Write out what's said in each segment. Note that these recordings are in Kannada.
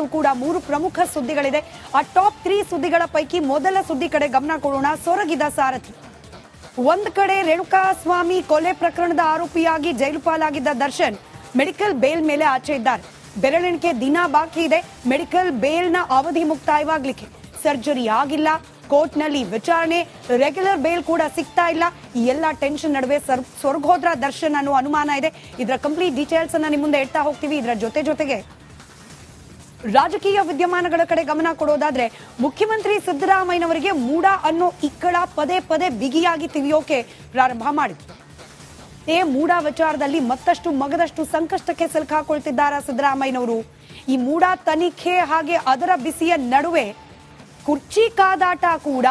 ಇವತ್ತು ಕೂಡ 3 ಪ್ರಮುಖ ಸುದ್ದಿಗಳಿದೆ. ಆ ಟಾಪ್ 3 ಸುದ್ದಿಗಳ ಪೈಕಿ ಮೊದಲ ಸುದ್ದಿ ಕಡೆ ಗಮನ ಕೊಡೋಣ. ಸೊರಗಿದ ಸಾರಥಿ. ಒಂದ್ ಕಡೆ ರೇಣುಕಾಸ್ವಾಮಿ ಕೊಲೆ ಪ್ರಕರಣದ ಆರೋಪಿಯಾಗಿ ಜೈಲು ಪಾಲಾಗಿದ್ದ ದರ್ಶನ್ ಮೆಡಿಕಲ್ ಬೇಲ್ ಮೇಲೆ ಆಚೆ ಇದ್ದಾರೆ. ಬೆರಳೆಣಿಕೆ ದಿನ ಬಾಕಿ ಇದೆ ಮೆಡಿಕಲ್ ಬೇಲ್ನ ಅವಧಿ ಮುಕ್ತಾಯವಾಗ್ಲಿಕ್ಕೆ. ಸರ್ಜರಿ ಆಗಿಲ್ಲ, ಕೋರ್ಟ್ ನಲ್ಲಿ ವಿಚಾರಣೆ, ರೆಗ್ಯುಲರ್ ಬೇಲ್ ಕೂಡ ಸಿಗ್ತಾ ಇಲ್ಲ. ಈ ಎಲ್ಲ ಟೆನ್ಷನ್ ನಡುವೆ ಸ್ವರ್ಗೋದ್ರ ದರ್ಶನ್ ಅನ್ನೋ ಅನುಮಾನ ಇದೆ. ಇದರ ಕಂಪ್ಲೀಟ್ ಡೀಟೇಲ್ಸ್ ಅನ್ನ ನಿಮ್ಮ ಮುಂದೆ ಇಡ್ತಾ ಹೋಗ್ತೀವಿ. ಇದರ ಜೊತೆಗೆ ರಾಜಕೀಯ ವಿದ್ಯಮಾನಗಳ ಕಡೆ ಗಮನ ಕೊಡೋದಾದ್ರೆ, ಮುಖ್ಯಮಂತ್ರಿ ಸಿದ್ದರಾಮಯ್ಯನವರಿಗೆ ಮೂಡ ಅನ್ನೋ ಇಕ್ಕಳ ಪದೇ ಪದೇ ಬಿಗಿಯಾಗಿ ತಿವಿಯೋಕೆ ಪ್ರಾರಂಭ ಮಾಡಿತು. ಮೂಡ ವಿಚಾರದಲ್ಲಿ ಮತ್ತಷ್ಟು ಮಗದಷ್ಟು ಸಂಕಷ್ಟಕ್ಕೆ ಸಿಲುಕಾಕೊಳ್ತಿದ್ದಾರೆ ಸಿದ್ದರಾಮಯ್ಯನವರು. ಈ ಮೂಡ ತನಿಖೆ ಹಾಗೆ ಅದರ ಬಿಸಿಯ ನಡುವೆ ಕುರ್ಚಿ ಕಾದಾಟ ಕೂಡ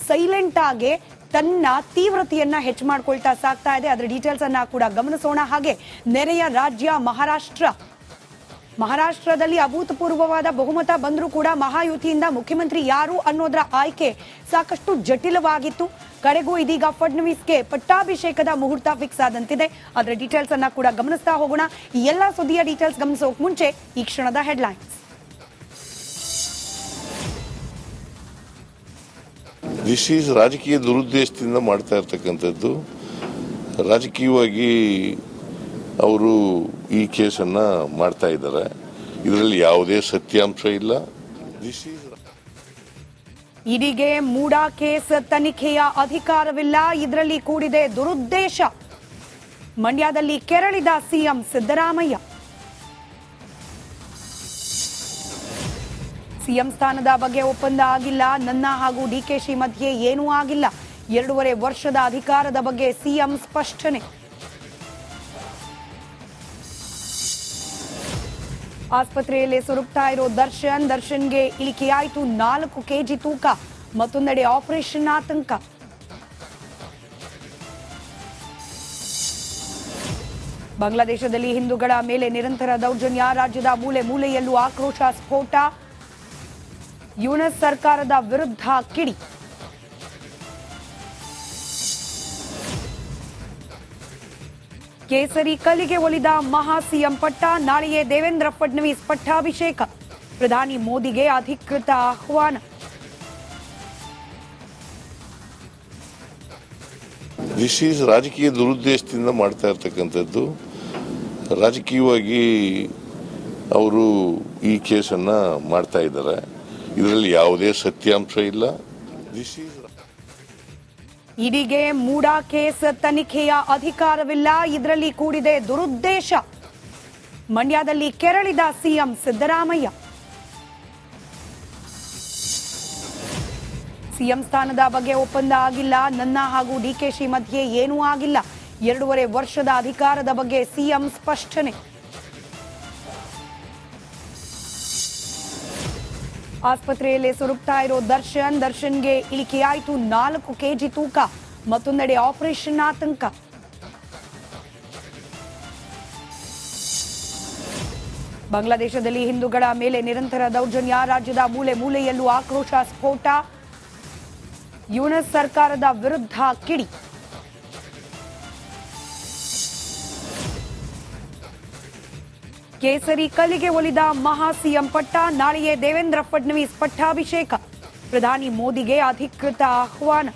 ಸೈಲೆಂಟ್ ಆಗಿ ತನ್ನ ತೀವ್ರತೆಯನ್ನ ಹೆಚ್ಚು ಮಾಡ್ಕೊಳ್ತಾ ಸಾಗ್ತಾ ಇದೆ. ಅದರ ಡೀಟೇಲ್ಸ್ ಅನ್ನ ಕೂಡ ಗಮನಿಸೋಣ. ಹಾಗೆ ನೆರೆಯ ರಾಜ್ಯ ಮಹಾರಾಷ್ಟ್ರದಲ್ಲಿ ಅಭೂತಪೂರ್ವವಾದ ಬಹುಮತ ಬಂದರೂ ಕೂಡ ಮಹಾಯುತಿಯಿಂದ ಮುಖ್ಯಮಂತ್ರಿ ಯಾರು ಅನ್ನೋದರ ಆಯ್ಕೆ ಸಾಕಷ್ಟು ಜಟಿಲವಾಗಿತ್ತು. ಕಡೆಗೂ ಇದೀಗ ಫಡ್ನವೀಸ್ಗೆ ಪಟ್ಟಾಭಿಷೇಕದ ಮುಹೂರ್ತ ಫಿಕ್ಸ್ ಆದಂತಿದೆ. ಅದರ ಡೀಟೇಲ್ಸ್ ಅನ್ನ ಕೂಡ ಗಮನಿಸ್ತಾ ಹೋಗೋಣ. ಈ ಎಲ್ಲಾ ಸುದ್ದಿಯ ಡೀಟೇಲ್ಸ್ ಗಮನಿಸೋಕೆ ಮುಂಚೆ ಈ ಕ್ಷಣದ ಹೆಡ್ಲೈನ್ಸ್. ದಿಸ್ ಈಸ್ ರಾಜಕೀಯ ದುರುದ್ದೇಶದಿಂದ ಮಾಡ್ತಾ ಇರ್ತಕ್ಕಂಥದ್ದು. ರಾಜಕೀಯವಾಗಿ ಅವರು ಈ ಕೇಸನ್ನ ಮಾಡ್ತಾ ಇದ್ದಾರೆ. ಇದರಲ್ಲಿ ಯಾವುದೇ ಸತ್ಯಾಂಶ ಇಲ್ಲ. ಇಡಿಗೆ ಮೂಡ ಕೇಸ್ ತನಿಖೆಯ ಅಧಿಕಾರವಿಲ್ಲ, ಇದರಲ್ಲಿ ಕೂಡಿದೆ ದುರುದ್ದೇಶ. ಮಂಡ್ಯದಲ್ಲಿ ಕೆರಳಿದ ಸಿಎಂ ಸಿದ್ದರಾಮಯ್ಯ. ಸಿಎಂ ಸ್ಥಾನದ ಬಗ್ಗೆ ಒಪ್ಪಂದ ಆಗಿಲ್ಲ, ನನ್ನ ಹಾಗೂ ಡಿಕೆಶಿ ಮಧ್ಯೆ ಏನೂ ಆಗಿಲ್ಲ. 2.5 ವರ್ಷದ ಅಧಿಕಾರದ ಬಗ್ಗೆ ಸಿಎಂ ಸ್ಪಷ್ಟನೆ. ಆಸ್ಪತ್ರೆಯಲ್ಲಿ ಸುರುಕ್ತಾ ಇರೋ ದರ್ಶನ್ಗೆ ಇಳಿಕೆಯಾಯಿತು 4 ಕೆಜಿ ತೂಕ. ಮತ್ತೊಂದೆಡೆ ಆಪರೇಷನ್ ಆತಂಕ. ಬಾಂಗ್ಲಾದೇಶದಲ್ಲಿ ಹಿಂದೂಗಳ ಮೇಲೆ ನಿರಂತರ ದೌರ್ಜನ್ಯ, ರಾಜ್ಯದ ಮೂಲೆ ಮೂಲೆಯಲ್ಲೂ ಆಕ್ರೋಶ ಸ್ಫೋಟ. ಯೂನಸ್ ಸರ್ಕಾರದ ವಿರುದ್ಧ ಕಿಡಿ. ಕೇಸರಿ ಕಲಿಗೆ ಒಲಿದ ಮಹಾ ಸಿಎಂ ಪಟ್ಟ. ನಾಳೆಯೇ ದೇವೇಂದ್ರ ಫಡ್ನವೀಸ್ ಪಟ್ಟಾಭಿಷೇಕ. ಪ್ರಧಾನಿ ಮೋದಿಗೆ ಅಧಿಕೃತ ಆಹ್ವಾನ. ದಿಸ್ ಈಸ್ ರಾಜಕೀಯ ದುರುದ್ದೇಶದಿಂದ ಮಾಡ್ತಾ ಇರ್ತಕ್ಕಂಥದ್ದು. ರಾಜಕೀಯವಾಗಿ ಅವರು ಈ ಕೇಸನ್ನ ಮಾಡ್ತಾ ಇದ್ದಾರೆ. ಇದರಲ್ಲಿ ಯಾವುದೇ ಸತ್ಯಾಂಶ ಇಲ್ಲ. ಇಡಿಗೆ ಮೂಡ ಕೇಸ್ ತನಿಖೆಯ ಅಧಿಕಾರವಿಲ್ಲ, ಇದರಲ್ಲಿ ಕೂಡಿದೆ ದುರುದ್ದೇಶ. ಮಂಡ್ಯದಲ್ಲಿ ಕೆರಳಿದ ಸಿಎಂ ಸಿದ್ದರಾಮಯ್ಯ. ಸಿಎಂ ಸ್ಥಾನದ ಬಗ್ಗೆ ಒಪ್ಪಂದ ಆಗಿಲ್ಲ, ನನ್ನ ಹಾಗೂ ಡಿಕೆಶಿ ಮಧ್ಯೆ ಏನೂ ಆಗಿಲ್ಲ. 2.5 ವರ್ಷದ ಅಧಿಕಾರದ ಬಗ್ಗೆ ಸಿಎಂ ಸ್ಪಷ್ಟನೆ. ಆಸ್ಪತ್ರೆಯಲ್ಲಿ ಸುರುಕ್ತಾ ಇರೋ ದರ್ಶನ್ಗೆ ಇಳಿಕೆಯಾಯಿತು 4 ಕೆಜಿ ತೂಕ. ಮತ್ತೊಂದೆಡೆ ಆಪರೇಷನ್ ಆತಂಕ. ಬಾಂಗ್ಲಾದೇಶದಲ್ಲಿ ಹಿಂದೂಗಳ ಮೇಲೆ ನಿರಂತರ ದೌರ್ಜನ್ಯ, ರಾಜ್ಯದ ಮೂಲೆ ಮೂಲೆಯಲ್ಲೂ ಆಕ್ರೋಶ ಸ್ಫೋಟ. ಯೂನಸ್ ಸರ್ಕಾರದ ವಿರುದ್ಧ ಕಿಡಿ. ಕೇಸರಿ ಕಲಿಗೆ ಒಲಿದ ಮಹಾ ಸಿಎಂ ಪಟ್ಟ. ನಾಳೆಯೇ ದೇವೇಂದ್ರ ಫಡ್ನವೀಸ್ ಪಟ್ಟಾಭಿಷೇಕ. ಪ್ರಧಾನಿ ಮೋದಿಗೆ ಅಧಿಕೃತ ಆಹ್ವಾನ.